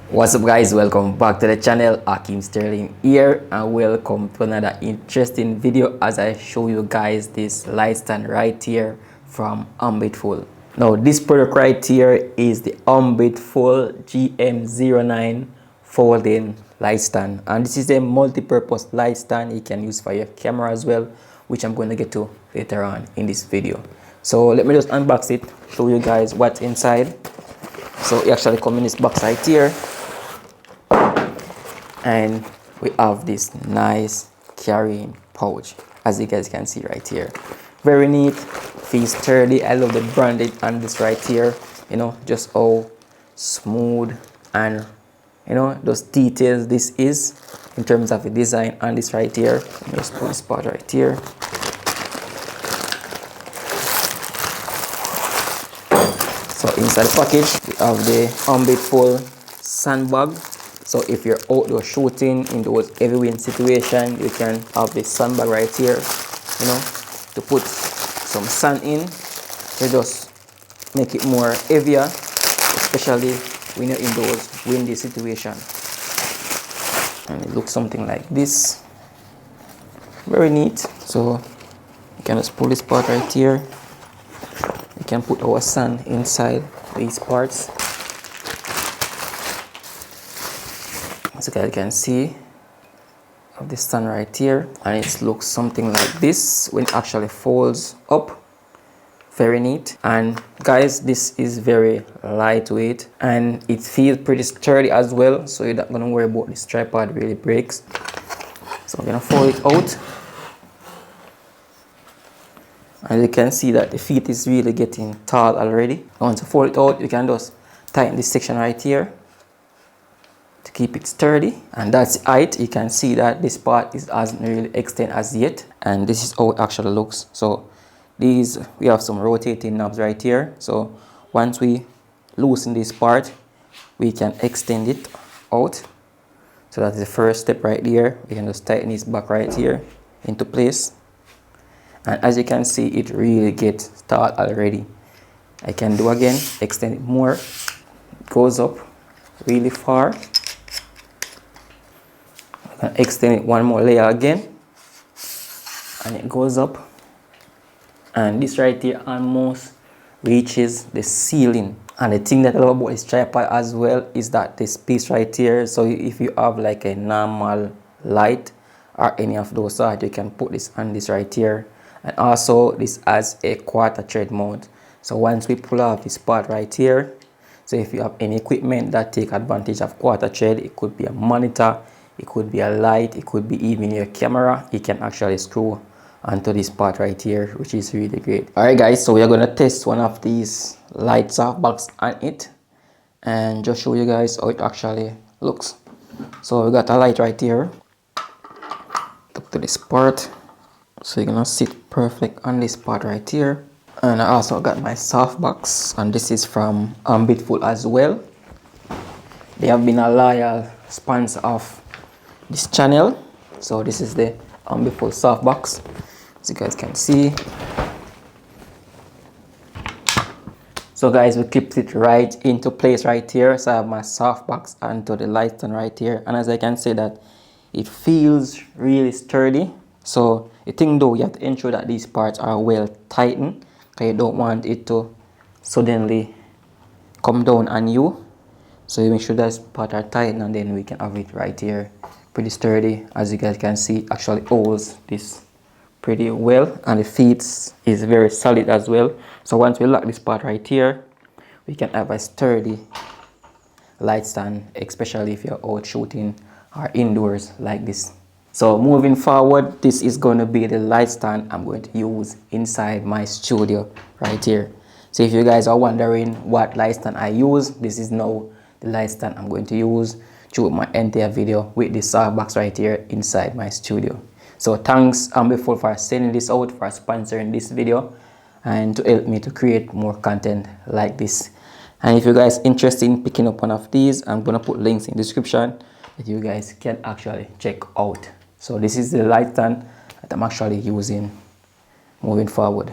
What's up guys, welcome back to the channel. Ackeem Sterling here and welcome to another interesting video as I show you guys this light stand right here from Ambitful. Now this product right here is the Ambitful GM09 folding light stand, and this is a multi-purpose light stand you can use for your camera as well, which I'm going to get to later on in this video. So let me just unbox it, show you guys what's inside. So it actually comes in this box right here, and we have this nice carrying pouch, as you guys can see right here. Very neat, feels sturdy. I love the branding on this right here, you know, just how smooth and you know those details this is in terms of the design on this right here. Let me just put this part right here. So inside the package we have the Ambitful sandbag. So if you're outdoor shooting in those heavy wind situation, you can have this sandbag right here, you know, to put some sand in. They just make it more heavier, especially when you're in those windy situations. And it looks something like this. Very neat. So you can just pull this part right here. We can put our sand inside these parts. So you can see of the stand right here, and it looks something like this when it actually folds up. Very neat. And guys, this is very lightweight and it feels pretty sturdy as well, so you're not gonna worry about this tripod really breaks. So I'm gonna fold it out, and you can see that the feet is really getting tall already. Once you fold it out, you can just tighten this section right here to keep it sturdy, and that's height. You can see that this part hasn't really extended as yet, and this is how it actually looks. So these, we have some rotating knobs right here, so once we loosen this part we can extend it out. So that's the first step right there. We can just tighten this back right here into place, and as you can see it really gets taut already. I can do again, extend it more. It goes up really far. I can extend it one more layer again, and it goes up, and this right here almost reaches the ceiling. And the thing that I love about this tripod as well is that this piece right here, so if you have like a normal light or any of those sort, you can put this on this right here. And also this has a quarter thread mount, so once we pull off this part right here, so if you have any equipment that take advantage of quarter thread, it could be a monitor, it could be a light, it could be even your camera, you can actually screw onto this part right here, which is really great. Alright guys, so we are going to test one of these light softbox on it and just show you guys how it actually looks. So we got a light right here, up to this part, so you're gonna sit perfect on this part right here. And I also got my softbox, and this is from Ambitful as well. They have been a loyal sponsor of this channel. So this is the Ambitful softbox, as you guys can see. So guys, we clipped it right into place right here. So I have my softbox onto the light stand right here, and as I can say that it feels really sturdy. So the thing though, you have to ensure that these parts are well tightened, because you don't want it to suddenly come down on you. So you make sure that part are tightened, and then we can have it right here pretty sturdy. As you guys can see, it actually holds this pretty well, and the feet is very solid as well. So once we lock this part right here, we can have a sturdy light stand, especially if you're out shooting or indoors like this. So moving forward, this is going to be the light stand I'm going to use inside my studio right here. So if you guys are wondering what light stand I use, this is now the light stand I'm going to use through my entire video with this softbox right here inside my studio. So thanks Ambitful for sending this out, for sponsoring this video, and to help me to create more content like this. And if you guys interested in picking up one of these, I'm gonna put links in the description that you guys can actually check out. So this is the light stand that I'm actually using moving forward.